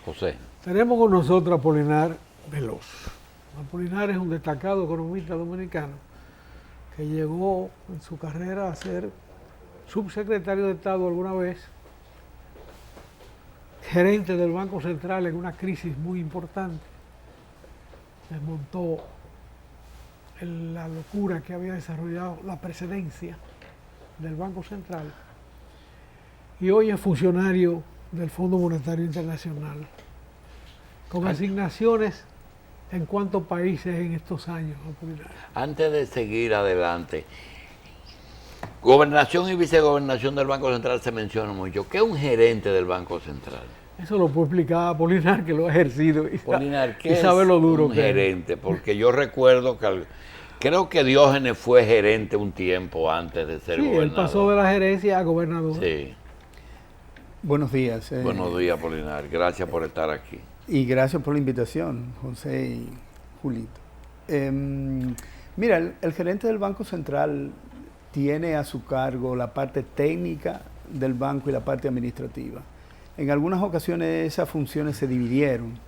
José. Tenemos con nosotros a Apolinar Veloz. Apolinar es un destacado economista dominicano que llegó en su carrera a ser subsecretario de Estado alguna vez, gerente del Banco Central en una crisis muy importante. Desmontó la locura que había desarrollado la presidencia del Banco Central y hoy es funcionario del Fondo Monetario Internacional, con asignaciones en cuántos países en estos años. Antes de seguir adelante, gobernación y vicegobernación del Banco Central se menciona mucho. ¿Qué es un gerente del Banco Central? Eso lo puede explicar Apolinar, que lo ha ejercido y, Apolinar, ¿qué sabe es lo duro un que gerente? Es. Porque yo recuerdo que creo que Diógenes fue gerente un tiempo antes de ser gobernador. Él pasó de la gerencia a gobernador. Sí. Buenos días. Buenos días, Apolinar. Gracias por estar aquí. Y gracias por la invitación, José y Julito. Mira, el gerente del Banco Central tiene a su cargo la parte técnica del banco y la parte administrativa. En algunas ocasiones esas funciones se dividieron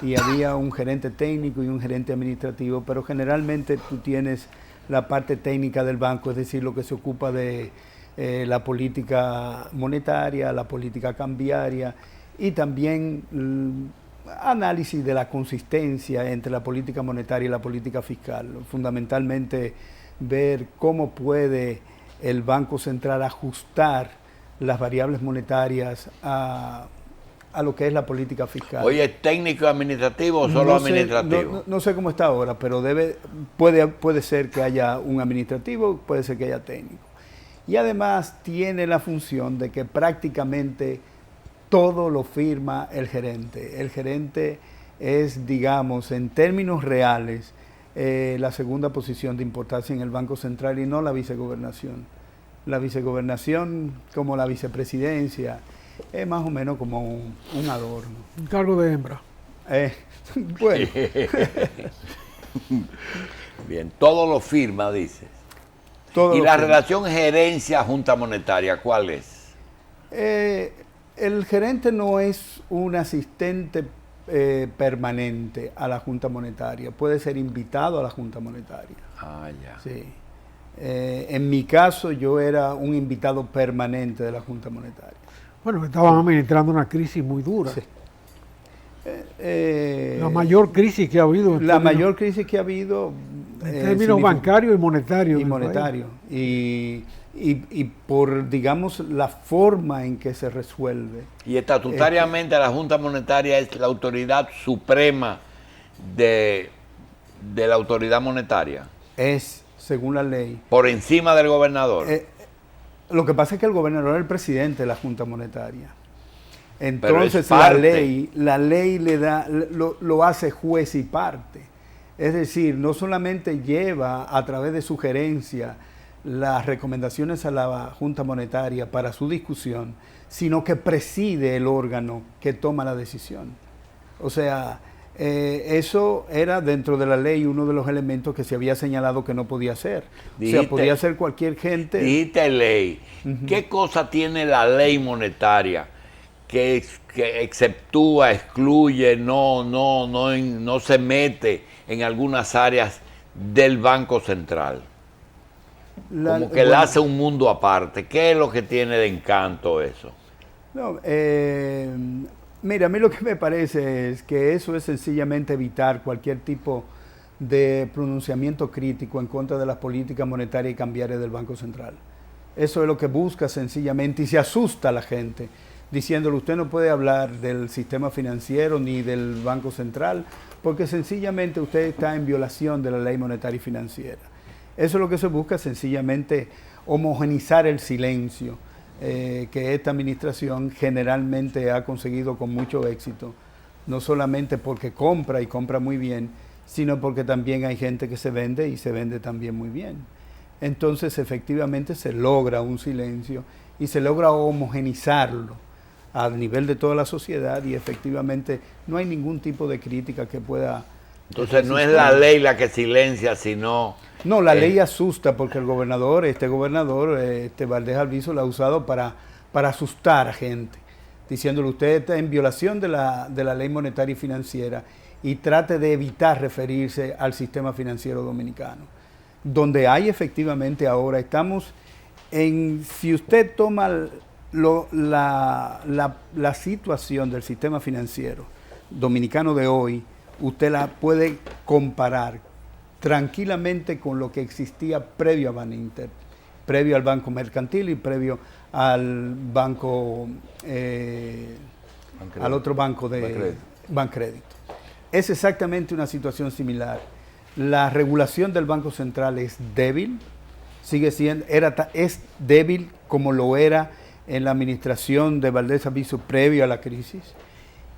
y había un gerente técnico y un gerente administrativo, pero generalmente tú tienes la parte técnica del banco, es decir, lo que se ocupa de la política monetaria, la política cambiaria y también análisis de la consistencia entre la política monetaria y la política fiscal. Fundamentalmente ver cómo puede el Banco Central ajustar las variables monetarias a lo que es la política fiscal. Oye, ¿es técnico administrativo o solo administrativo? No sé cómo está ahora, pero puede ser que haya un administrativo, puede ser que haya técnico. Y además tiene la función de que prácticamente todo lo firma el gerente. El gerente es, digamos, en términos reales, la segunda posición de importancia en el Banco Central y no la vicegobernación. La vicegobernación, como la vicepresidencia, es más o menos como un adorno. Un cargo de hembra. Bueno. Bien, todo lo firma, dices. ¿Y la relación gerencia-junta monetaria, cuál es? El gerente no es un asistente permanente a la Junta Monetaria, puede ser invitado a la Junta Monetaria. Ah, ya. Sí. En mi caso, yo era un invitado permanente de la Junta Monetaria. Bueno, estaban administrando una crisis muy dura. Sí. La mayor crisis que ha habido. La mayor crisis que ha habido. En términos bancarios y monetarios. Y monetario. Y por, digamos, la forma en que se resuelve. Y estatutariamente la Junta Monetaria es la autoridad suprema de la autoridad monetaria. Es, según la ley. Por encima del gobernador. Lo que pasa es que el gobernador es el presidente de la Junta Monetaria. Entonces la ley le da, lo hace juez y parte. Es decir, no solamente lleva a través de sugerencia las recomendaciones a la Junta Monetaria para su discusión, sino que preside el órgano que toma la decisión. O sea, eso era dentro de la ley uno de los elementos que se había señalado que no podía ser. O sea, podía ser cualquier gente. Dijiste ley. ¿Qué cosa tiene la ley monetaria que exceptúa, excluye, no se mete en algunas áreas del Banco Central? Como que le hace un mundo aparte. ¿Qué es lo que tiene de encanto eso? No, mira, a mí lo que me parece es que eso es sencillamente evitar cualquier tipo de pronunciamiento crítico en contra de las políticas monetarias y cambiarias del Banco Central. Eso es lo que busca sencillamente y se asusta a la gente diciéndole usted no puede hablar del sistema financiero ni del Banco Central porque sencillamente usted está en violación de la ley monetaria y financiera. Eso es lo que se busca, sencillamente homogeneizar el silencio que esta administración generalmente ha conseguido con mucho éxito, no solamente porque compra y compra muy bien, sino porque también hay gente que se vende y se vende también muy bien. Entonces efectivamente se logra un silencio y se logra homogeneizarlo a nivel de toda la sociedad y efectivamente no hay ningún tipo de crítica que pueda... Entonces no es la ley la que silencia, sino... No, la ley asusta porque el gobernador, Valdés Alviso, la ha usado para asustar a gente. diciéndole usted está en violación de la ley monetaria y financiera y trate de evitar referirse al sistema financiero dominicano, donde hay efectivamente ahora, estamos en, si usted toma la situación del sistema financiero dominicano de hoy, usted la puede comparar tranquilamente con lo que existía previo a Baninter, previo al Banco Mercantil y previo al banco, al otro banco de Bancrédito. Es exactamente una situación similar. La regulación del Banco Central es débil, sigue siendo, es débil como lo era en la administración de Valdés Albizu previo a la crisis,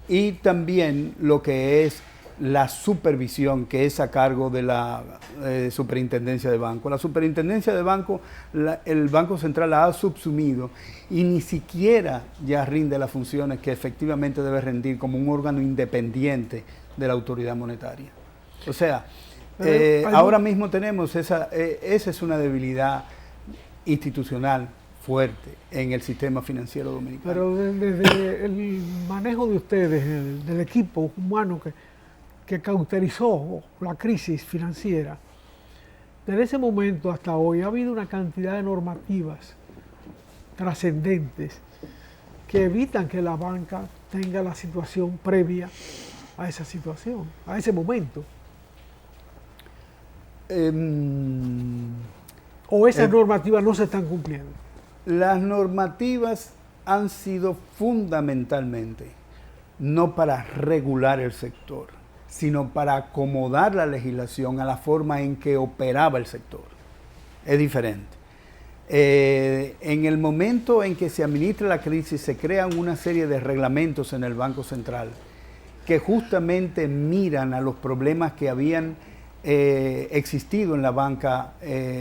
y también lo que es la supervisión que es a cargo de la superintendencia de banco. La superintendencia de banco, el Banco Central la ha subsumido y ni siquiera ya rinde las funciones que efectivamente debe rendir como un órgano independiente de la autoridad monetaria. O sea, ahora mismo tenemos esa es una debilidad institucional fuerte en el sistema financiero dominicano. Pero desde el manejo de ustedes, del equipo humano que cauterizó la crisis financiera, desde ese momento hasta hoy ha habido una cantidad de normativas trascendentes que evitan que la banca tenga la situación previa a esa situación, a ese momento. ¿O esas normativas no se están cumpliendo? Las normativas han sido fundamentalmente no para regular el sector, sino para acomodar la legislación a la forma en que operaba el sector. Es diferente. En el momento en que se administra la crisis, se crean una serie de reglamentos en el Banco Central que justamente miran a los problemas que habían existido en la banca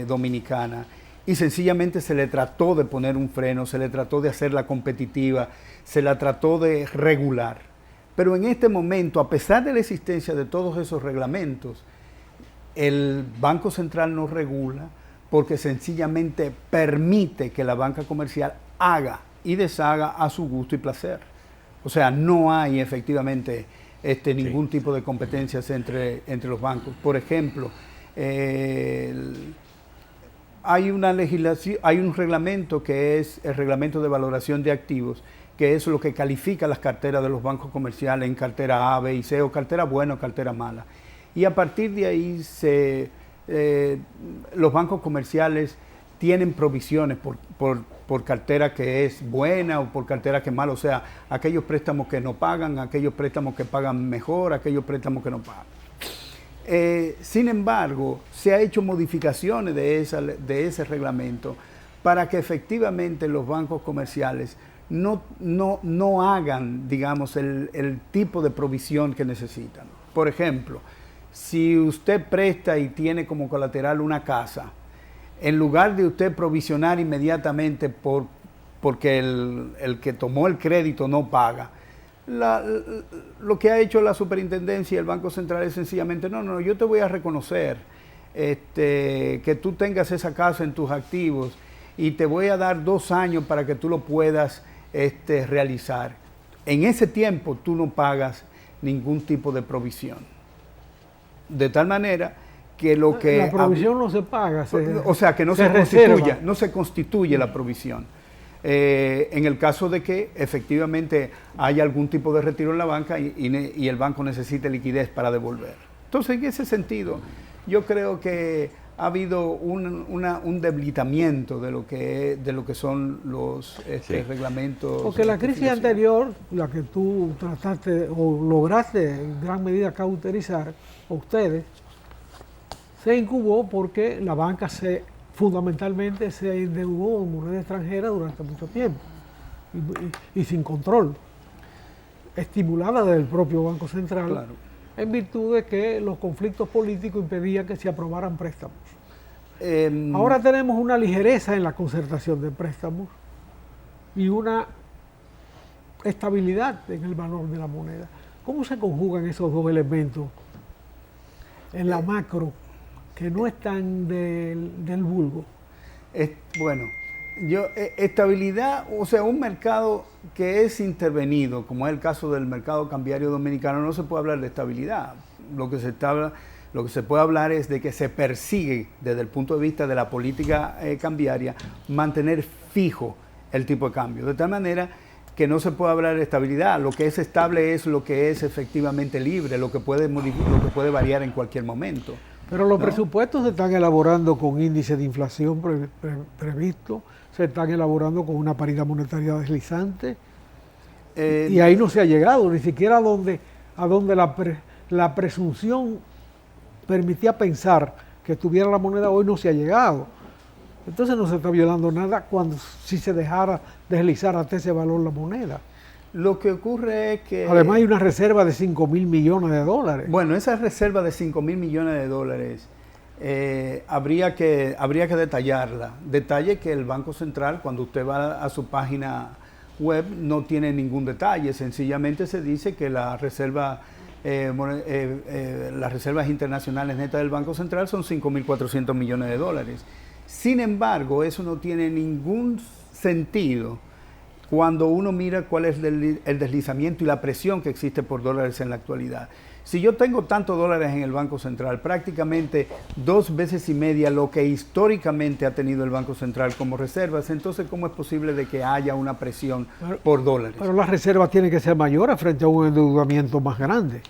dominicana, y sencillamente se le trató de poner un freno, se le trató de hacerla competitiva, se la trató de regular. Pero en este momento, a pesar de la existencia de todos esos reglamentos, el Banco Central no regula porque sencillamente permite que la banca comercial haga y deshaga a su gusto y placer. O sea, no hay efectivamente ningún tipo de competencias entre los bancos. Por ejemplo, hay una legislación, hay un reglamento que es el reglamento de valoración de activos, que es lo que califica las carteras de los bancos comerciales en cartera A, B y C, o cartera buena o cartera mala. Y a partir de ahí los bancos comerciales tienen provisiones por cartera que es buena o por cartera que es mala, o sea, aquellos préstamos que no pagan, aquellos préstamos que pagan mejor, aquellos préstamos que no pagan. Sin embargo, se ha hecho modificaciones de ese reglamento para que efectivamente los bancos comerciales no hagan, digamos, el tipo de provisión que necesitan. Por ejemplo, si usted presta y tiene como colateral una casa, en lugar de usted provisionar inmediatamente porque el que tomó el crédito no paga, lo que ha hecho la superintendencia y el Banco Central es sencillamente, no, yo te voy a reconocer que tú tengas esa casa en tus activos y te voy a dar 2 años para que tú lo puedas realizar. En ese tiempo tú no pagas ningún tipo de provisión. De tal manera que lo que... La provisión no se paga. O sea, que no se constituye la provisión. En el caso de que efectivamente haya algún tipo de retiro en la banca y el banco necesite liquidez para devolver. Entonces, en ese sentido, yo creo que ha habido un debilitamiento de lo que son los reglamentos. Porque la crisis anterior, la que tú trataste o lograste en gran medida cauterizar, o ustedes, se incubó porque la banca fundamentalmente se endeudó en moneda extranjera durante mucho tiempo y sin control, estimulada del propio Banco Central, claro, en virtud de que los conflictos políticos impedían que se aprobaran préstamos. Ahora tenemos una ligereza en la concertación de préstamos y una estabilidad en el valor de la moneda. ¿Cómo se conjugan esos dos elementos en la macro, que no están del vulgo? Bueno, Estabilidad, o sea, un mercado que es intervenido, como es el caso del mercado cambiario dominicano, no se puede hablar de estabilidad. Lo que se puede hablar es de que se persigue, desde el punto de vista de la política cambiaria, mantener fijo el tipo de cambio. De tal manera que no se puede hablar de estabilidad. Lo que es estable es lo que es efectivamente libre, lo que puede variar en cualquier momento. Pero los presupuestos se están elaborando con índice de inflación previsto, se están elaborando con una paridad monetaria deslizante, y ahí no se ha llegado, ni siquiera a donde la presunción permitía pensar que estuviera la moneda, hoy no se ha llegado. Entonces no se está violando nada si se dejara deslizar hasta ese valor la moneda. Lo que ocurre es que... Además hay una reserva de 5.000 millones de dólares. Bueno, esa reserva de 5.000 millones de dólares habría que detallarla. Detalle que el Banco Central, cuando usted va a su página web, no tiene ningún detalle. Sencillamente se dice que las reservas internacionales netas del Banco Central son 5.400 millones de dólares. Sin embargo, eso no tiene ningún sentido cuando uno mira cuál es el deslizamiento y la presión que existe por dólares en la actualidad. Si yo tengo tantos dólares en el Banco Central, prácticamente 2 veces y media lo que históricamente ha tenido el Banco Central como reservas, entonces ¿cómo es posible de que haya una presión por dólares? Pero las reservas tienen que ser mayores frente a un endeudamiento más grande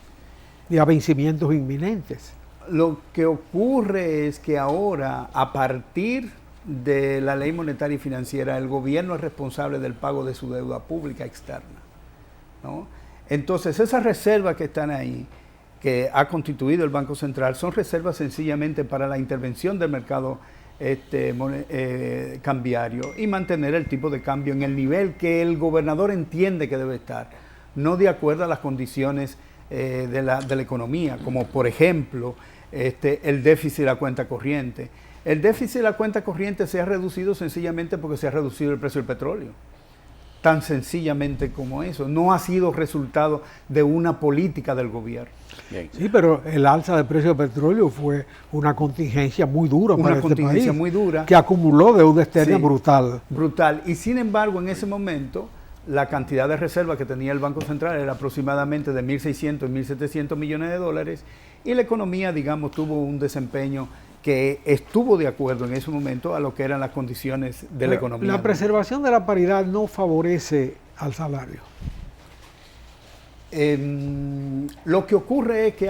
y a vencimientos inminentes. Lo que ocurre es que ahora, a partir de la ley monetaria y financiera, el gobierno es responsable del pago de su deuda pública externa, ¿no? Entonces, esas reservas que están ahí, que ha constituido el Banco Central, son reservas sencillamente para la intervención del mercado cambiario y mantener el tipo de cambio en el nivel que el gobernador entiende que debe estar, no de acuerdo a las condiciones de la economía, como por ejemplo el déficit de la cuenta corriente. El déficit de la cuenta corriente se ha reducido sencillamente porque se ha reducido el precio del petróleo. Tan sencillamente como eso. No ha sido resultado de una política del gobierno. Bien. Sí, pero el alza del precio del petróleo fue una contingencia muy dura para este país, muy dura, que acumuló deuda externa brutal. Brutal. Y sin embargo, en ese momento, la cantidad de reservas que tenía el Banco Central era aproximadamente de 1.600 y 1.700 millones de dólares, y la economía, digamos, tuvo un desempeño que estuvo de acuerdo en ese momento a lo que eran las condiciones de la economía. La preservación de la paridad no favorece al salario. Lo que ocurre es que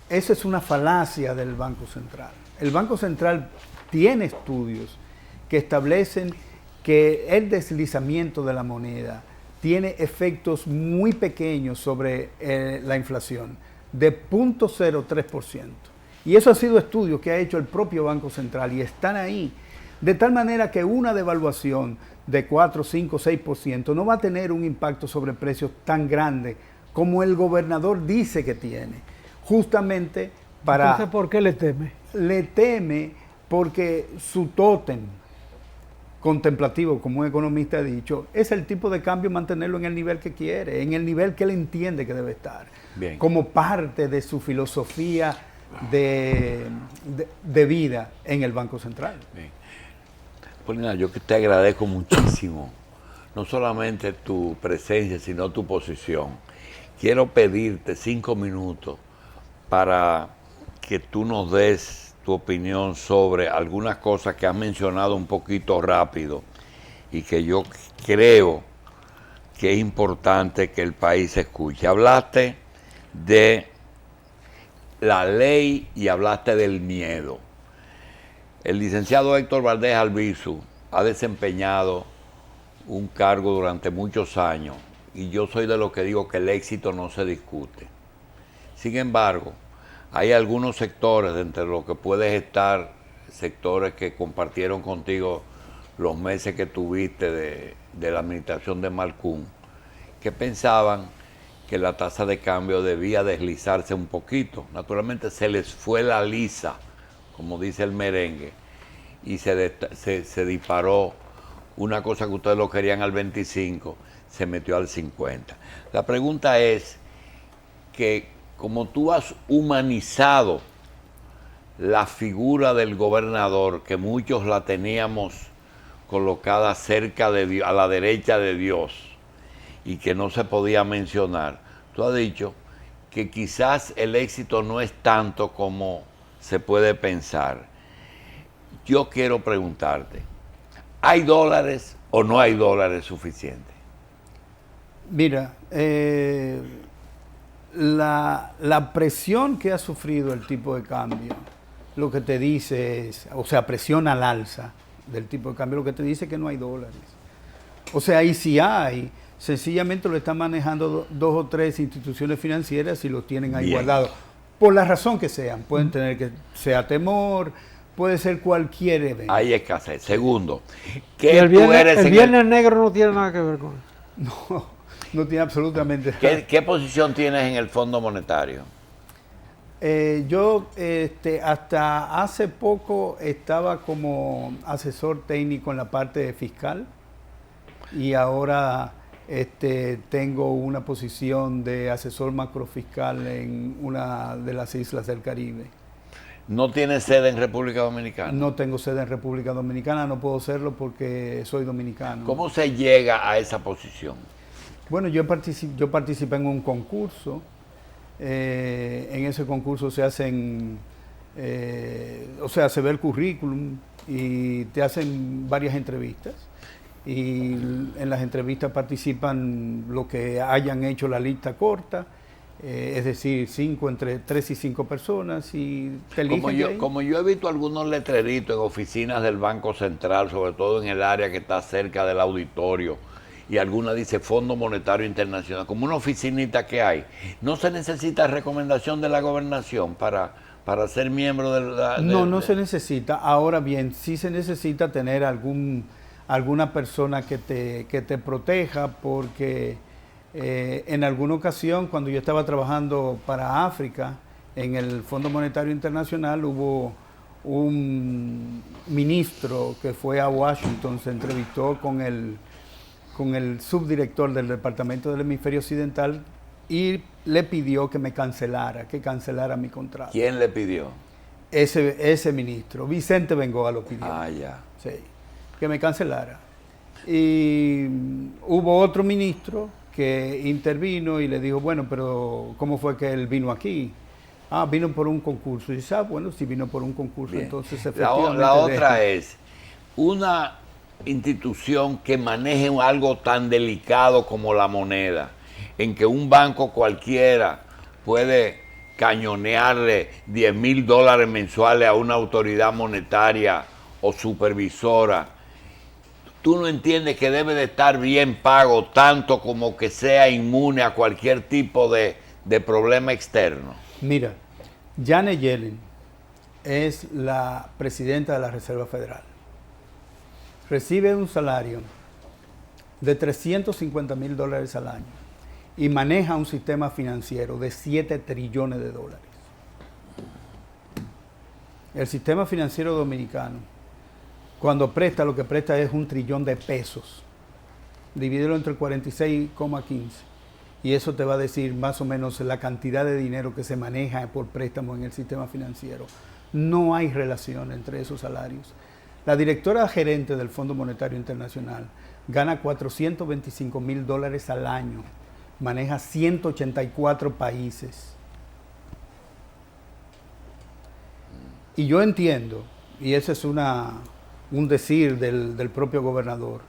esa es una falacia del Banco Central. El Banco Central tiene estudios que establecen que el deslizamiento de la moneda tiene efectos muy pequeños sobre la inflación, de 0.03%. Y eso ha sido estudios que ha hecho el propio Banco Central y están ahí. De tal manera que una devaluación de 4, 5, 6% no va a tener un impacto sobre precios tan grande como el gobernador dice que tiene. Justamente para... Entonces, ¿por qué le teme? Le teme porque su tótem contemplativo, como un economista ha dicho, es el tipo de cambio mantenerlo en el nivel que quiere, en el nivel que él entiende que debe estar. Bien. Como parte de su filosofía de vida en el Banco Central. Bien. Polina, yo que te agradezco muchísimo, no solamente tu presencia, sino tu posición. Quiero pedirte 5 minutos para que tú nos des tu opinión sobre algunas cosas que has mencionado un poquito rápido y que yo creo que es importante que el país escuche. Hablaste de la ley y hablaste del miedo. El licenciado Héctor Valdés Albizu ha desempeñado un cargo durante muchos años y yo soy de los que digo que el éxito no se discute. Sin embargo, hay algunos sectores, entre los que puedes estar, sectores que compartieron contigo los meses que tuviste de la administración de Malcún, que pensaban que la tasa de cambio debía deslizarse un poquito. Naturalmente se les fue la lisa, como dice el merengue, y se disparó una cosa que ustedes lo querían al 25, se metió al 50. La pregunta es que como tú has humanizado la figura del gobernador, que muchos la teníamos colocada cerca de Dios, a la derecha de Dios, y que no se podía mencionar. Tú has dicho que quizás el éxito no es tanto como se puede pensar. Yo quiero preguntarte, ¿hay dólares o no hay dólares suficientes? Mira, la presión que ha sufrido el tipo de cambio, lo que te dice es, o sea, presión al alza del tipo de cambio, lo que te dice es que no hay dólares. O sea, y si hay, sencillamente lo están manejando dos o tres instituciones financieras y los tienen ahí guardados. Por la razón que sean, pueden tener que sea temor, puede ser cualquier evento. Hay escasez. Segundo, ¿qué el viernes negro no tiene nada que ver con eso? No tiene absolutamente nada. ¿Qué posición tienes en el Fondo Monetario? Yo hasta hace poco estaba como asesor técnico en la parte fiscal y ahora tengo una posición de asesor macrofiscal en una de las islas del Caribe. ¿No tienes sede en República Dominicana? No tengo sede en República Dominicana, no puedo serlo porque soy dominicano. ¿Cómo se llega a esa posición? Bueno, yo participé en un concurso. En ese concurso se hacen, se ve el currículum y te hacen varias entrevistas. Y en las entrevistas participan los que hayan hecho la lista corta, es decir, entre 3 y 5 personas, y te eligen. Como yo he visto algunos letreritos en oficinas del Banco Central, sobre todo en el área que está cerca del auditorio, y alguna dice Fondo Monetario Internacional, como una oficinita que hay, ¿no se necesita recomendación de la gobernación para ser miembro de la...? No se necesita. Ahora bien, sí se necesita tener alguna persona que te proteja, porque en alguna ocasión, cuando yo estaba trabajando para África, en el Fondo Monetario Internacional, hubo un ministro que fue a Washington, se entrevistó con el subdirector del Departamento del Hemisferio Occidental y le pidió que cancelara mi contrato. ¿Quién le pidió? Ese ministro, Vicente Bengoa, lo pidió. Ah, ya. Sí, que me cancelara. Y hubo otro ministro que intervino y le dijo, bueno, pero ¿cómo fue que él vino aquí? Vino por un concurso. Y dice, bueno, si vino por un concurso, bien. Entonces efectivamente... La otra es, una institución que maneje algo tan delicado como la moneda, en que un banco cualquiera puede cañonearle $10,000 mensuales a una autoridad monetaria o supervisora, ¿tú no entiendes que debe de estar bien pago tanto como que sea inmune a cualquier tipo de problema externo? Mira, Janet Yellen es la presidenta de la Reserva Federal. Recibe un salario de $350,000 al año y maneja un sistema financiero de $7 trillones. El sistema financiero dominicano, cuando presta, lo que presta es $1 trillón. Divídelo entre 46,15 y eso te va a decir más o menos la cantidad de dinero que se maneja por préstamo en el sistema financiero. No hay relación entre esos salarios. La directora gerente del Fondo Monetario Internacional gana $425,000 al año, maneja 184 países. Y yo entiendo, y ese es un decir del propio gobernador,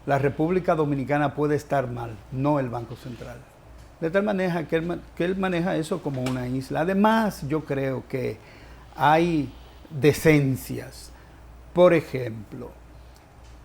la República Dominicana puede estar mal, no el Banco Central. De tal manera que él maneja eso como una isla. Además, yo creo que hay decencias. Por ejemplo,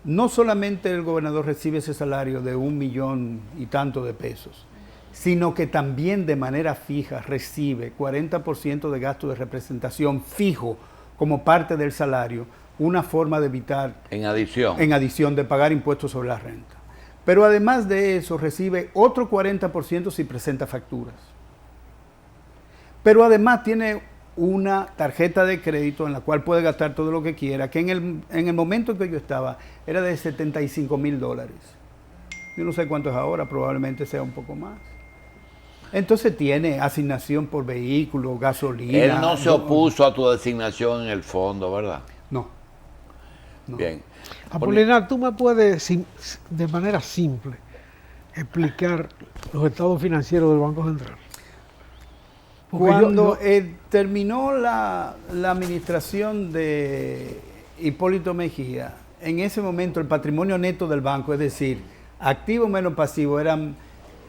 no solamente el gobernador recibe ese salario de $1 millón y tanto de pesos, sino que también de manera fija recibe 40% de gasto de representación fijo como parte del salario, una forma de evitar, en adición de pagar impuestos sobre la renta. Pero además de eso recibe otro 40% si presenta facturas. Pero además tiene una tarjeta de crédito en la cual puede gastar todo lo que quiera, que en el momento en que yo estaba era de $75,000. Yo no sé cuánto es ahora, probablemente sea un poco más. Entonces tiene asignación por vehículo, gasolina. Él no se opuso a tu designación en el fondo, ¿verdad? No. No. Bien. Apolinar, tú me puedes, de manera simple, explicar los estados financieros del Banco Central. Porque Cuando terminó la administración de Hipólito Mejía, en ese momento el patrimonio neto del banco, es decir, activo menos pasivo, eran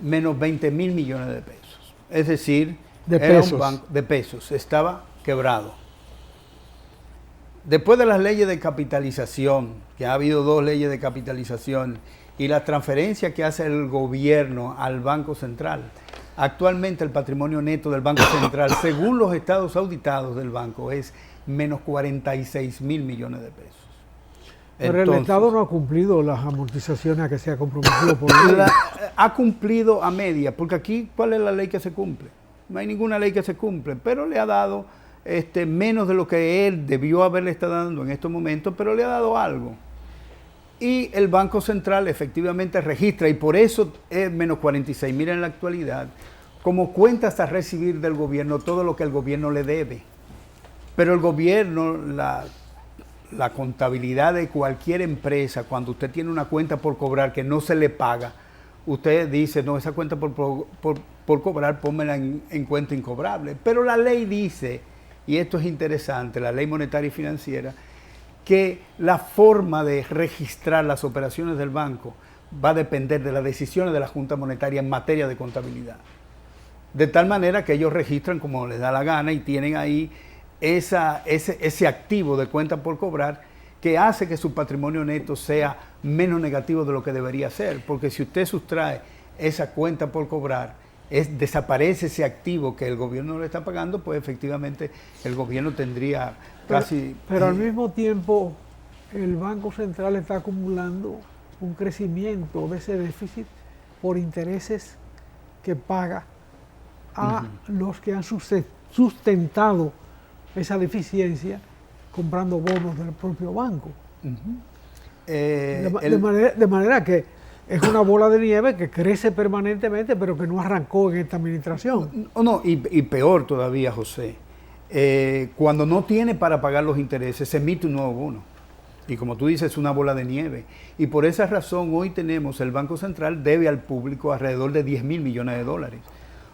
menos 20 mil millones de pesos. Es decir, era un banco de pesos, estaba quebrado. Después de las leyes de capitalización, que ha habido 2 leyes de capitalización, y la transferencia que hace el gobierno al Banco Central, actualmente el patrimonio neto del Banco Central, según los estados auditados del banco, es menos 46 mil millones de pesos. Pero el Estado no ha cumplido las amortizaciones a que se ha comprometido por ley. Ha cumplido a media, porque aquí, ¿cuál es la ley que se cumple? No hay ninguna ley que se cumple, pero le ha dado menos de lo que él debió haberle estado dando en estos momentos, pero le ha dado algo. Y el Banco Central efectivamente registra, y por eso es menos 46 mil en la actualidad, como cuentas a recibir del gobierno todo lo que el gobierno le debe. Pero el gobierno, la contabilidad de cualquier empresa, cuando usted tiene una cuenta por cobrar que no se le paga, usted dice, no, esa cuenta por cobrar, pónmela en cuenta incobrable. Pero la ley dice, y esto es interesante, la ley monetaria y financiera, que la forma de registrar las operaciones del banco va a depender de las decisiones de la Junta Monetaria en materia de contabilidad. De tal manera que ellos registran como les da la gana y tienen ahí ese activo de cuenta por cobrar que hace que su patrimonio neto sea menos negativo de lo que debería ser. Porque si usted sustrae esa cuenta por cobrar, desaparece ese activo que el gobierno le está pagando, pues efectivamente el gobierno tendría casi... Pero al mismo tiempo el Banco Central está acumulando un crecimiento de ese déficit por intereses que paga a los que han sustentado esa deficiencia comprando bonos del propio banco. De manera que es una bola de nieve que crece permanentemente, pero que no arrancó en esta administración. Y peor todavía, José. Cuando no tiene para pagar los intereses, se emite un nuevo bono. Y como tú dices, es una bola de nieve. Y por esa razón hoy tenemos, el Banco Central debe al público alrededor de 10 mil millones de dólares.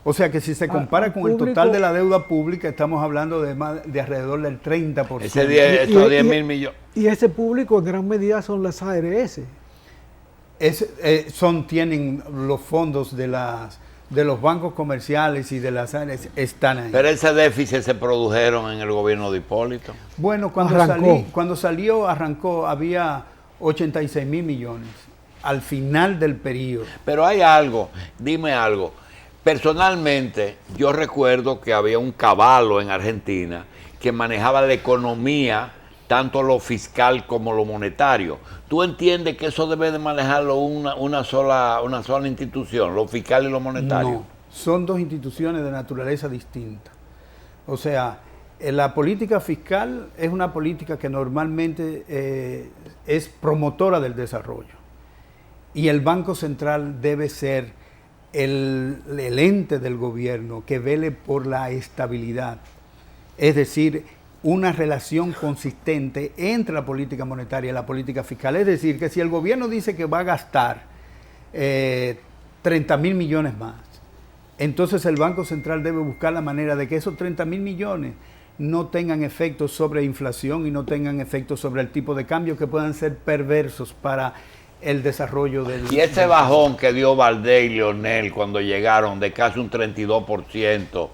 O sea que si se compara con el total de la deuda pública, estamos hablando de alrededor del 30%. Esos 10 mil millones. Y ese público en gran medida son las ARS. Tienen los fondos de los bancos comerciales y de las ARS, están ahí. Pero ese déficit se produjeron en el gobierno de Hipólito. Bueno, cuando salió, arrancó, había 86 mil millones al final del periodo. Pero hay algo, dime algo. Personalmente, yo recuerdo que había un caballo en Argentina que manejaba la economía, tanto lo fiscal como lo monetario. ¿Tú entiendes que eso debe de manejarlo una sola institución, lo fiscal y lo monetario? No, son 2 instituciones de naturaleza distinta. O sea, la política fiscal es una política que normalmente es promotora del desarrollo. Y el Banco Central debe ser el ente del gobierno que vele por la estabilidad. Es decir, una relación consistente entre la política monetaria y la política fiscal. Es decir, que si el gobierno dice que va a gastar 30 mil millones más, entonces el Banco Central debe buscar la manera de que esos 30 mil millones no tengan efectos sobre inflación y no tengan efectos sobre el tipo de cambio que puedan ser perversos para el desarrollo del... Y ese bajón que dio Valdés y Leonel cuando llegaron de casi un 32%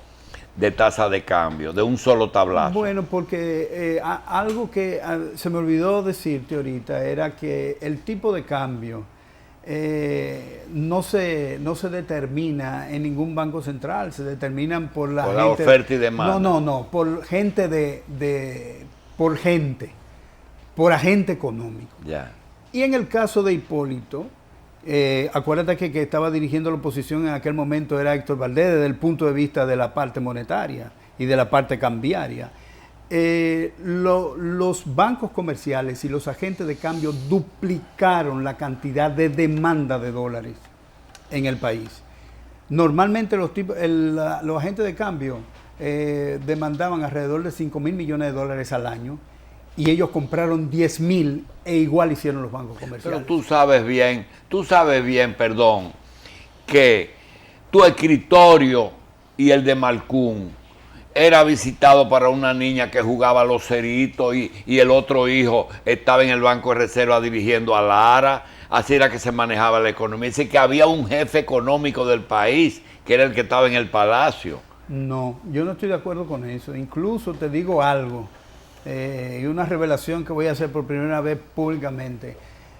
de tasa de cambio, de un solo tablazo. Bueno, porque algo que se me olvidó decirte ahorita era que el tipo de cambio no se determina en ningún banco central, se determinan por la gente, oferta y demanda. No, por gente por agente económico. Ya. Y en el caso de Hipólito, acuérdate que estaba dirigiendo la oposición en aquel momento era Héctor Valdés desde el punto de vista de la parte monetaria y de la parte cambiaria. Los bancos comerciales y los agentes de cambio duplicaron la cantidad de demanda de dólares en el país. Normalmente los agentes de cambio demandaban alrededor de 5 mil millones de dólares al año y ellos compraron 10.000 e igual hicieron los bancos comerciales. Pero tú sabes bien, perdón, que tu escritorio y el de Malcún era visitado para una niña que jugaba a los ceritos y el otro hijo estaba en el Banco de Reserva dirigiendo a Lara. Así era que se manejaba la economía. Dice que había un jefe económico del país, que era el que estaba en el palacio. No, yo no estoy de acuerdo con eso. Incluso te digo algo, y una revelación que voy a hacer por primera vez públicamente.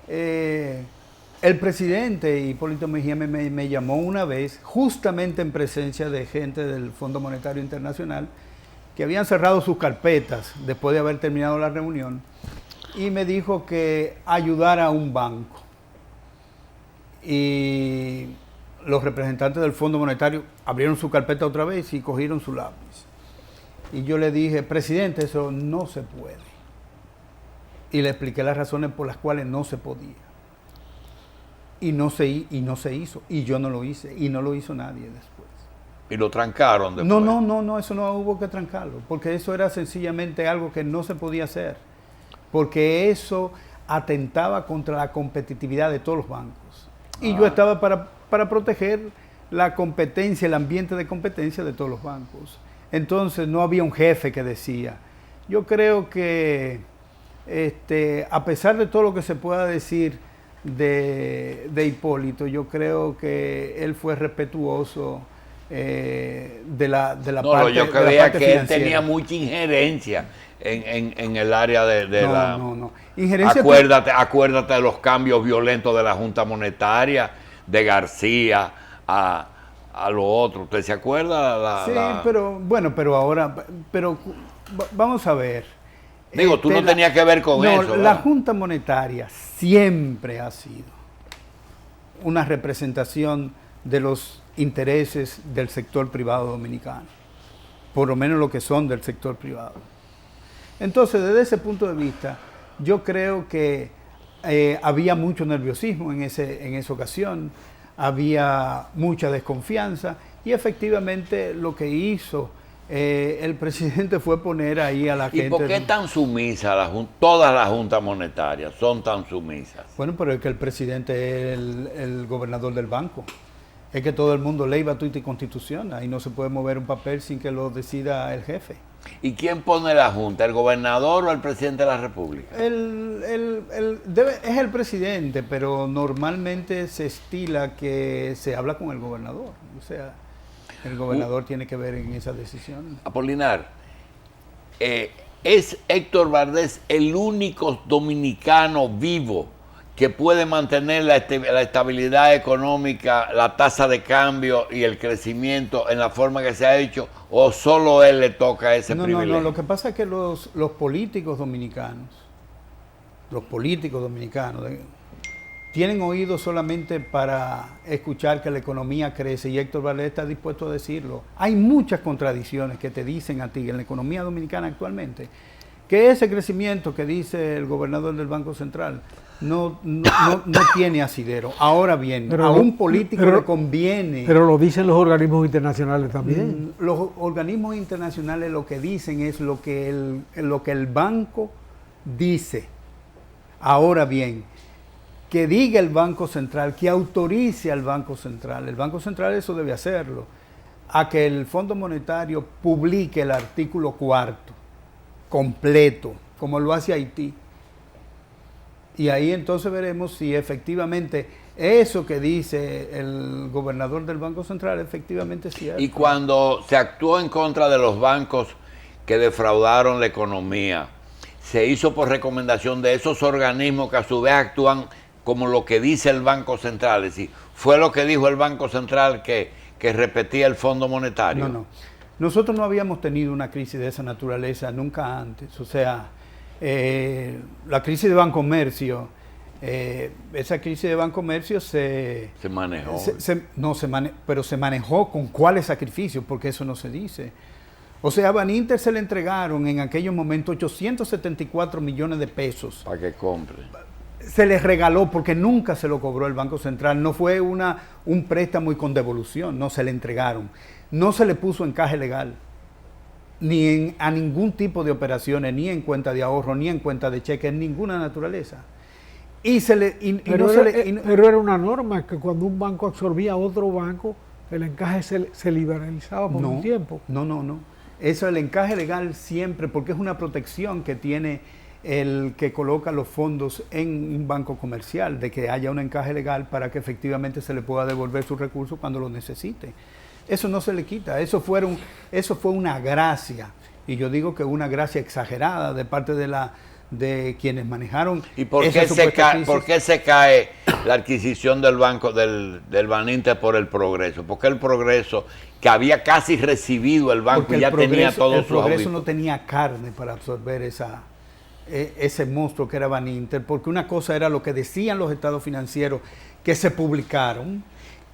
El presidente Hipólito Mejía me llamó una vez, justamente en presencia de gente del Fondo Monetario Internacional, que habían cerrado sus carpetas después de haber terminado la reunión, y me dijo que ayudara a un banco. Y los representantes del Fondo Monetario abrieron su carpeta otra vez y cogieron su lápiz. Y yo le dije, presidente, eso no se puede. Y le expliqué las razones por las cuales no se podía. Y no se hizo. Y yo no lo hice. Y no lo hizo nadie después. Y lo trancaron después. No, eso no hubo que trancarlo. Porque eso era sencillamente algo que no se podía hacer. Porque eso atentaba contra la competitividad de todos los bancos. Y yo estaba para proteger la competencia, el ambiente de competencia de todos los bancos. Entonces no había un jefe que decía. Yo creo que a pesar de todo lo que se pueda decir de Hipólito, yo creo que él fue respetuoso de la parte. Yo creía que él tenía mucha injerencia en el área de la... No. Injerencia. Acuérdate de los cambios violentos de la Junta Monetaria, de García a lo otro. ¿Usted se acuerda? Pero ahora, vamos a ver. Digo, tú no tenías que ver con eso. La Junta Monetaria siempre ha sido una representación de los intereses del sector privado dominicano, por lo menos lo que son del sector privado. Entonces, desde ese punto de vista, yo creo que había mucho nerviosismo en esa ocasión, había mucha desconfianza y efectivamente lo que hizo el presidente fue poner ahí a la gente... ¿Y por qué tan sumisa todas las juntas monetarias son tan sumisas? Bueno, pero es que el presidente es el gobernador del banco. Es que todo el mundo ley, batuta y constitución. Ahí no se puede mover un papel sin que lo decida el jefe. ¿Y quién pone la junta? ¿El gobernador o el presidente de la República? Es el presidente, pero normalmente se estila que se habla con el gobernador. O sea, el gobernador tiene que ver en esa decisión. Apolinar, ¿es Héctor Valdés el único dominicano vivo que puede mantener la estabilidad económica, la tasa de cambio y el crecimiento en la forma que se ha hecho, o solo él le toca ese privilegio? No, lo que pasa es que los políticos dominicanos, tienen oído solamente para escuchar que la economía crece, y Héctor Valdés está dispuesto a decirlo. Hay muchas contradicciones que te dicen a ti en la economía dominicana actualmente, que ese crecimiento que dice el gobernador del Banco Central no tiene asidero. Ahora bien, pero a un político le conviene... Pero lo dicen los organismos internacionales también. Los organismos internacionales lo que dicen es lo que el banco dice. Ahora bien, que diga el Banco Central, que autorice al Banco Central, el Banco Central eso debe hacerlo, a que el Fondo Monetario publique el artículo 4 completo, como lo hace Haití. Y ahí entonces veremos si efectivamente eso que dice el gobernador del Banco Central efectivamente es cierto. Y cuando se actuó en contra de los bancos que defraudaron la economía, se hizo por recomendación de esos organismos que a su vez actúan como lo que dice el Banco Central. Es decir, fue lo que dijo el Banco Central que repetía el Fondo Monetario. No. Nosotros no habíamos tenido una crisis de esa naturaleza nunca antes. O sea, la crisis de Bancomercio, esa crisis de Bancomercio se manejó. Pero se manejó con cuáles sacrificios, porque eso no se dice. O sea, a Baninter se le entregaron en aquellos momentos 874 millones de pesos. Para que compre. Se les regaló porque nunca se lo cobró el Banco Central. No fue un préstamo y con devolución, no, se le entregaron. No se le puso encaje legal. a ningún tipo de operaciones, ni en cuenta de ahorro, ni en cuenta de cheque, en ninguna naturaleza. Pero era una norma que cuando un banco absorbía a otro banco, el encaje se liberalizaba por un tiempo. No. Eso, el encaje legal siempre, porque es una protección que tiene el que coloca los fondos en un banco comercial, de que haya un encaje legal para que efectivamente se le pueda devolver sus recursos cuando lo necesite. Eso no se le quita, eso fue una gracia, y yo digo que una gracia exagerada de parte de quienes manejaron. ¿Y por qué se cae la adquisición del banco del Baninter por el Progreso? Porque el Progreso, que había casi recibido el banco, ya tenía todos sus El Progreso auditos. no tenía carne para absorber ese monstruo que era Baninter, porque una cosa era lo que decían los estados financieros que se publicaron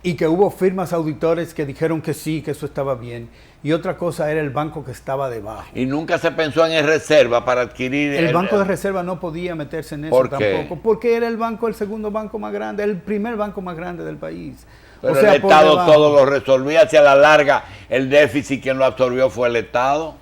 y que hubo firmas auditores que dijeron que sí, que eso estaba bien, y otra cosa era el banco que estaba debajo. Y nunca se pensó en el reserva para adquirir... El banco de reserva no podía meterse en eso tampoco, porque era el segundo banco más grande, el primer banco más grande del país. Pero el Estado todo lo resolvía, hacia la larga el déficit quien lo absorbió fue el Estado.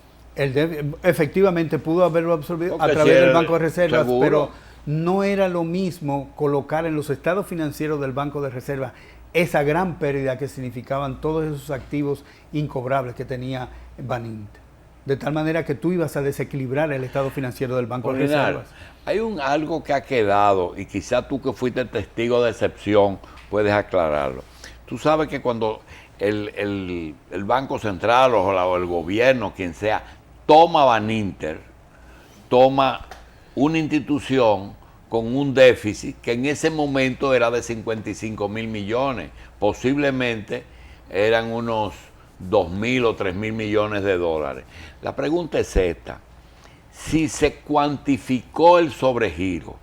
Efectivamente pudo haberlo absorbido a través del Banco de Reservas, seguro. Pero no era lo mismo colocar en los estados financieros del Banco de Reserva esa gran pérdida que significaban todos esos activos incobrables que tenía Baninter. De tal manera que tú ibas a desequilibrar el estado financiero del Banco de Reservas. Hay algo que ha quedado, y quizá tú que fuiste testigo de excepción puedes aclararlo. Tú sabes que cuando el Banco Central o el gobierno, quien sea, toma Baninter, toma una institución con un déficit que en ese momento era de 55,000 millones, posiblemente eran unos 2,000 o 3,000 millones de dólares. La pregunta es esta: si se cuantificó el sobregiro,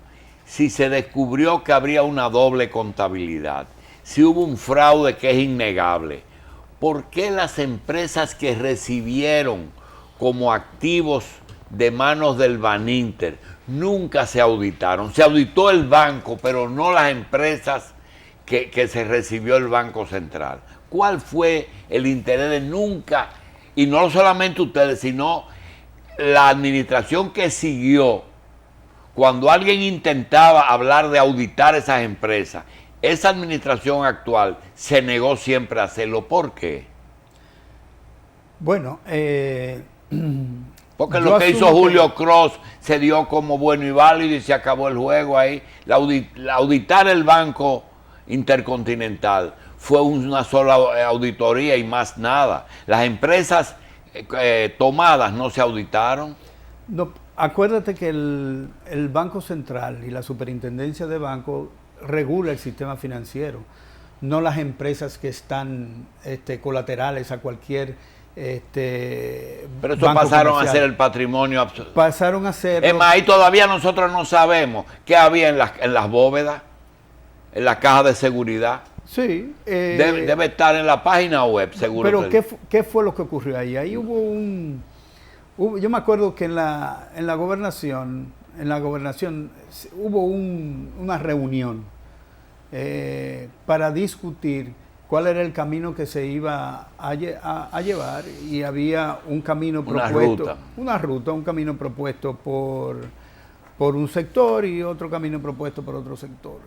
si se descubrió que habría una doble contabilidad, si hubo un fraude que es innegable, ¿por qué las empresas que recibieron como activos de manos del Baninter nunca se auditaron? Se auditó el banco, pero no las empresas que se recibió el Banco Central. ¿Cuál fue el interés de nunca, y no solamente ustedes, sino la administración que siguió, cuando alguien intentaba hablar de auditar esas empresas? Esa administración actual se negó siempre a hacerlo. ¿Por qué? Bueno, porque lo que hizo Julio Cross se dio como bueno y válido y se acabó el juego ahí. Auditar el Banco Intercontinental fue una sola auditoría y más nada. Las empresas tomadas no se auditaron. No, acuérdate que el Banco Central y la Superintendencia de Bancos regula el sistema financiero, no las empresas que están colaterales a cualquier pero eso pasaron comercial. A ser el patrimonio. Pasaron a ser. Es más, ahí todavía nosotros no sabemos qué había en las bóvedas, en la caja de seguridad. Sí. Debe estar en la página web, seguro. Pero ¿qué fue lo que ocurrió ahí? Ahí yo me acuerdo que en la gobernación hubo una reunión para discutir cuál era el camino que se iba a llevar, y había un camino propuesto, un camino propuesto por un sector y otro camino propuesto por otro sector.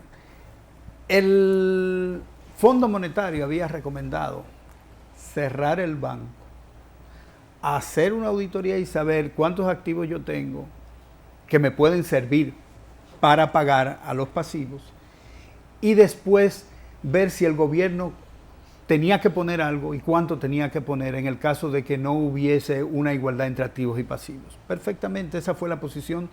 El Fondo Monetario había recomendado cerrar el banco, hacer una auditoría y saber cuántos activos yo tengo que me pueden servir para pagar a los pasivos, y después ver si el gobierno tenía que poner algo y cuánto tenía que poner en el caso de que no hubiese una igualdad entre activos y pasivos. Perfectamente, esa fue la posición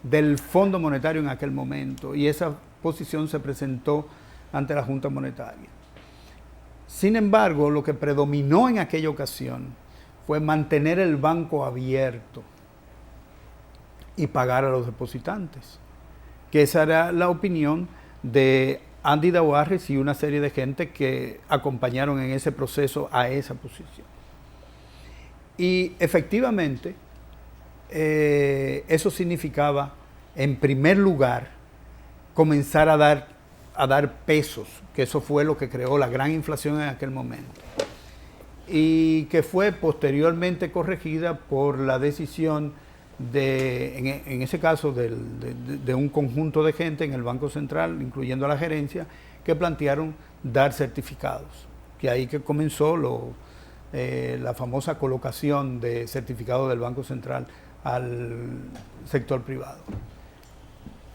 del Fondo Monetario en aquel momento, y esa posición se presentó ante la Junta Monetaria. Sin embargo, lo que predominó en aquella ocasión fue mantener el banco abierto y pagar a los depositantes, que esa era la opinión de Andy Dawarris y una serie de gente que acompañaron en ese proceso a esa posición. Y efectivamente, eso significaba, en primer lugar, comenzar a dar pesos, que eso fue lo que creó la gran inflación en aquel momento. y que fue posteriormente corregida por la decisión en ese caso, de un conjunto de gente en el Banco Central, incluyendo a la gerencia, que plantearon dar certificados, que ahí que comenzó la famosa colocación de certificados del Banco Central al sector privado.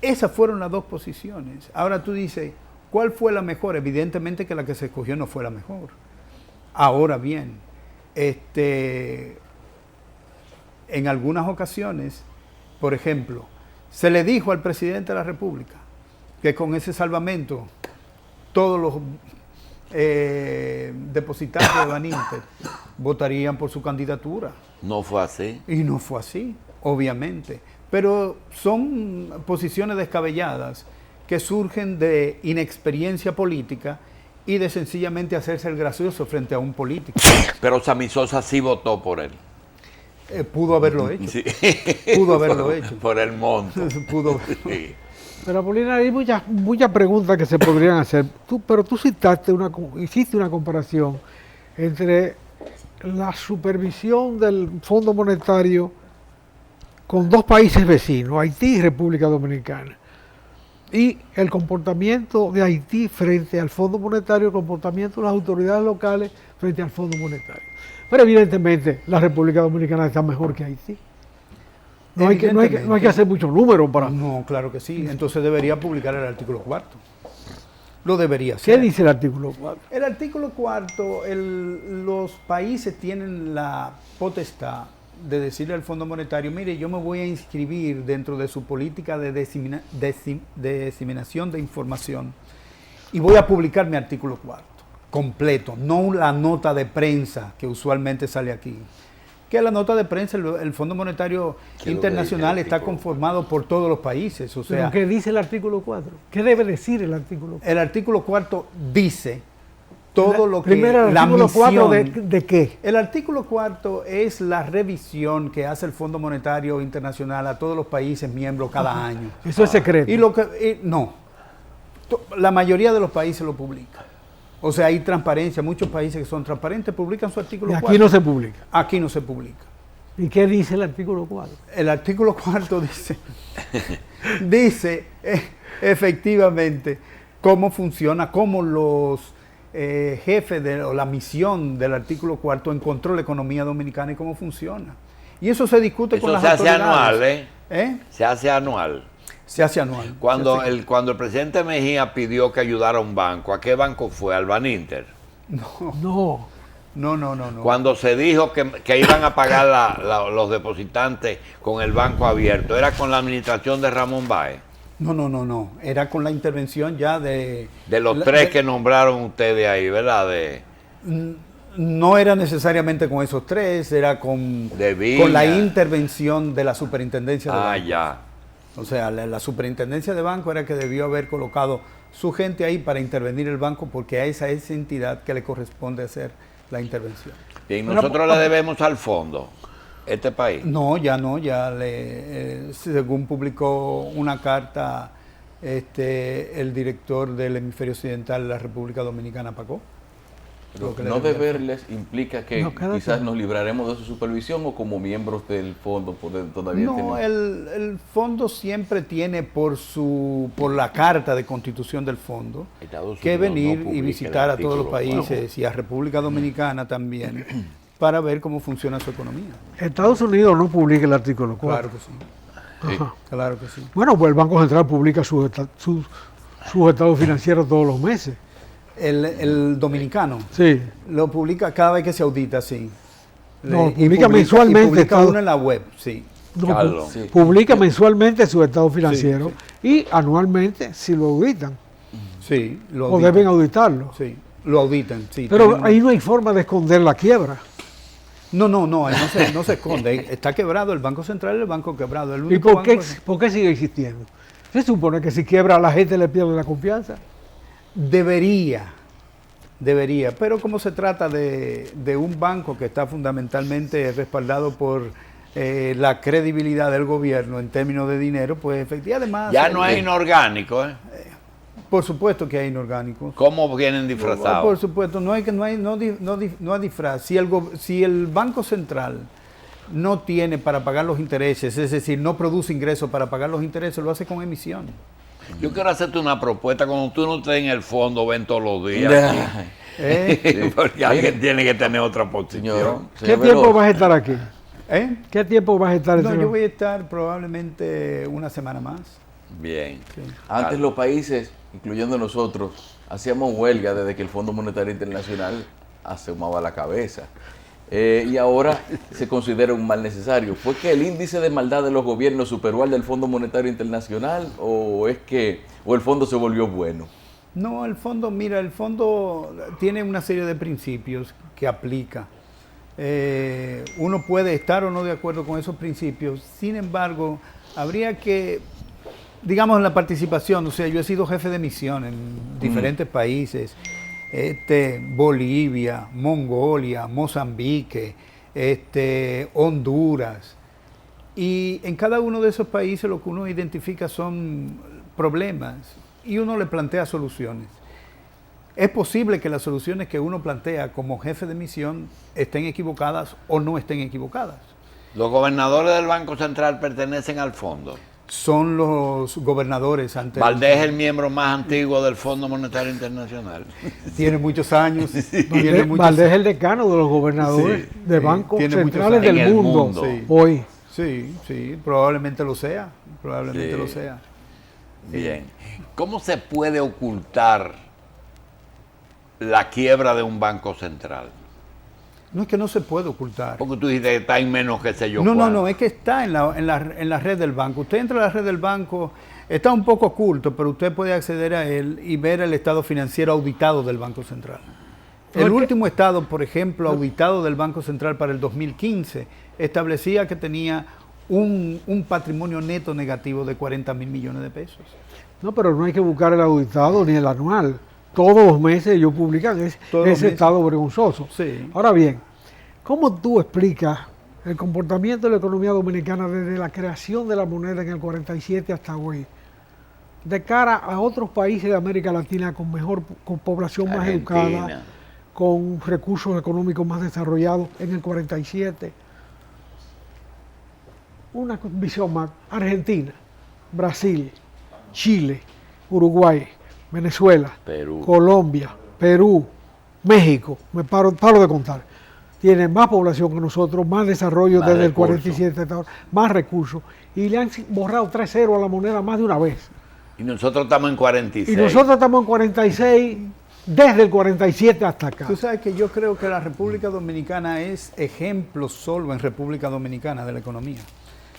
Esas fueron las dos posiciones. Ahora tú dices, ¿cuál fue la mejor? Evidentemente que la que se escogió no fue la mejor. Ahora bien, en algunas ocasiones, por ejemplo, se le dijo al presidente de la República que con ese salvamento todos los depositantes de Baninter votarían por su candidatura. No fue así. Y no fue así, obviamente. Pero son posiciones descabelladas que surgen de inexperiencia política y de sencillamente hacerse el gracioso frente a un político. Pero Sammy Sosa sí votó por él. Pudo haberlo hecho. Sí. Pudo haberlo hecho. Por el monto. Pudo. Sí. Pero Apolinar, hay muchas preguntas que se podrían hacer. Pero tú hiciste una comparación entre la supervisión del Fondo Monetario con dos países vecinos, Haití y República Dominicana, y el comportamiento de Haití frente al Fondo Monetario, el comportamiento de las autoridades locales frente al Fondo Monetario. Pero evidentemente la República Dominicana está mejor que Haití. No hay que hacer muchos números para... No, claro que sí. Entonces debería publicar el artículo 4. Lo debería hacer. ¿Qué dice el artículo 4? El artículo 4, los países tienen la potestad de decirle al Fondo Monetario, mire, yo me voy a inscribir dentro de su política de diseminación de información y voy a publicar mi artículo 4 completo, no la nota de prensa que usualmente sale aquí. Que la nota de prensa, el Fondo Monetario Internacional está conformado por todos los países. O sea, ¿qué dice el artículo 4? ¿Qué debe decir el artículo 4? El artículo 4 dice todo lo que... Primero, el artículo 4 ¿de qué? El artículo 4 es la revisión que hace el Fondo Monetario Internacional a todos los países miembros cada año. Eso es secreto. No, la mayoría de los países lo publican. O sea, hay transparencia, muchos países que son transparentes publican su artículo 4. Aquí no se publica. Aquí no se publica. ¿Y qué dice el artículo 4? El artículo 4 dice efectivamente cómo funciona, cómo los jefes o la misión del artículo 4 encontró la economía dominicana y cómo funciona. Y eso se discute con las autoridades. Eso se hace anual, Se hace anual. Se hace anual. Cuando el presidente Mejía pidió que ayudara a un banco, ¿a qué banco fue? ¿Al Baninter? No. Cuando se dijo que iban a pagar los depositantes con el banco abierto, ¿era con la administración de Ramón Báez? No. Era con la intervención ya de... De los tres que nombraron ustedes ahí, ¿verdad? No era necesariamente con esos tres, era con la intervención de la superintendencia de banco. Ya. O sea, la superintendencia de banco era que debió haber colocado su gente ahí para intervenir el banco porque a esa es entidad que le corresponde hacer la intervención. Y nosotros le debemos al fondo, este país. No, ya según publicó una carta el director del hemisferio occidental de la República Dominicana pagó. Pero no deberles implica que quizás nos libraremos de su supervisión o como miembros del fondo todavía tenemos. El fondo siempre tiene por la carta de constitución del fondo que venir y visitar a todos los países y a República Dominicana también para ver cómo funciona su economía. Estados Unidos no publica el artículo 4. Claro que sí. Claro que sí. Bueno, pues el Banco Central publica sus estados financieros todos los meses. El dominicano lo publica cada vez que se audita, sí. Publica mensualmente. Y publica uno en la web, sí. Publica mensualmente su estado financiero y anualmente si lo auditan. Sí, lo auditan. O deben auditarlo. Sí, lo auditan, sí. Pero ahí no hay forma de esconder la quiebra. No, ahí no se esconde. Está quebrado, el Banco Central es el banco quebrado. ¿Y por qué sigue existiendo? Se supone que si quiebra a la gente le pierde la confianza. Debería, pero como se trata de un banco que está fundamentalmente respaldado por la credibilidad del gobierno en términos de dinero, pues efectivamente además... Ya no es inorgánico, Por supuesto que hay inorgánicos. ¿Cómo vienen disfrazados? Por supuesto, no hay disfraz. Si el Banco Central no tiene para pagar los intereses, es decir, no produce ingresos para pagar los intereses, lo hace con emisión. Yo quiero hacerte una propuesta. Cuando tú no estés en el fondo, ven todos los días. Porque alguien tiene que tener otra posición. ¿Qué tiempo vas a estar aquí? ¿Qué tiempo vas a estar? No, yo voy a estar probablemente una semana más. Bien. Sí. Antes los países, incluyendo nosotros, hacíamos huelga desde que el Fondo Monetario Internacional asomaba la cabeza. Y ahora se considera un mal necesario. ¿Fue que el índice de maldad de los gobiernos superó al del Fondo Monetario Internacional o el fondo se volvió bueno? No, el fondo tiene una serie de principios que aplica. Uno puede estar o no de acuerdo con esos principios. Sin embargo, habría que, digamos, en la participación, o sea, yo he sido jefe de misión en diferentes países. Bolivia, Mongolia, Mozambique, Honduras. Y en cada uno de esos países lo que uno identifica son problemas y uno le plantea soluciones. Es posible que las soluciones que uno plantea como jefe de misión estén equivocadas o no estén equivocadas. ¿Los gobernadores del Banco Central pertenecen al fondo? Son los gobernadores antes. Valdés es el miembro más antiguo del Fondo Monetario Internacional. Tiene muchos años. Valdés es el decano de los gobernadores de bancos centrales del mundo. Hoy. Sí, probablemente lo sea. Bien. ¿Cómo se puede ocultar la quiebra de un banco central? No, es que no se puede ocultar. Porque tú dijiste que está en menos que sé yo. No, es que está en la red del banco. Usted entra a la red del banco, está un poco oculto, pero usted puede acceder a él y ver el estado financiero auditado del Banco Central. El último estado, por ejemplo, auditado del Banco Central para el 2015, establecía que tenía un patrimonio neto negativo de 40 mil millones de pesos. No, pero no hay que buscar el auditado ni el anual. Todos los meses ellos publican ese estado vergonzoso. Sí. Ahora bien, ¿cómo tú explicas el comportamiento de la economía dominicana desde la creación de la moneda en el 47 hasta hoy, de cara a otros países de América Latina con población más educada, con recursos económicos más desarrollados en el 47? Una visión más: Argentina, Brasil, Chile, Uruguay, Venezuela, Perú, Colombia, Perú, México, me paro de contar. Tienen más población que nosotros, más desarrollo desde el 47 hasta ahora, más recursos. Y le han borrado 3-0 a la moneda más de una vez. Y nosotros estamos en 46. Y nosotros estamos en 46 desde el 47 hasta acá. Tú sabes que yo creo que la República Dominicana es ejemplo solo en República Dominicana de la economía.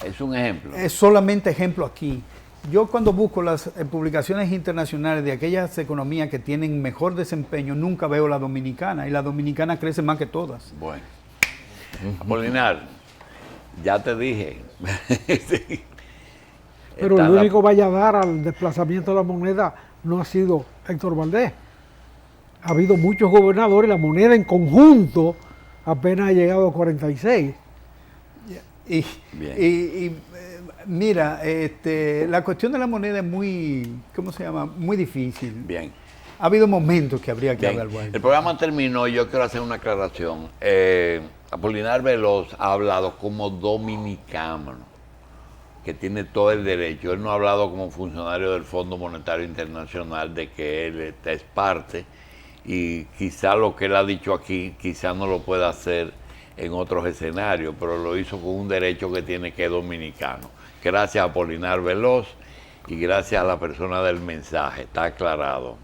Es un ejemplo. Es solamente ejemplo aquí. Yo cuando busco las publicaciones internacionales de aquellas economías que tienen mejor desempeño, nunca veo la dominicana, y la dominicana crece más que todas. Bueno. Apolinar, ya te dije. Sí. Pero el único valladar al desplazamiento de la moneda no ha sido Héctor Valdés. Ha habido muchos gobernadores, la moneda en conjunto apenas ha llegado a 46. Mira, la cuestión de la moneda es muy, ¿cómo se llama? Muy difícil. Bien. Ha habido momentos que habría que hablar. El programa terminó y yo quiero hacer una aclaración. Apolinar Veloz ha hablado como dominicano, que tiene todo el derecho. Él no ha hablado como funcionario del Fondo Monetario Internacional, de que él es parte, y quizá lo que él ha dicho aquí, quizá no lo pueda hacer en otros escenarios, pero lo hizo con un derecho que tiene, que es dominicano. Gracias a Apolinar Veloz y gracias a la persona del mensaje, está aclarado.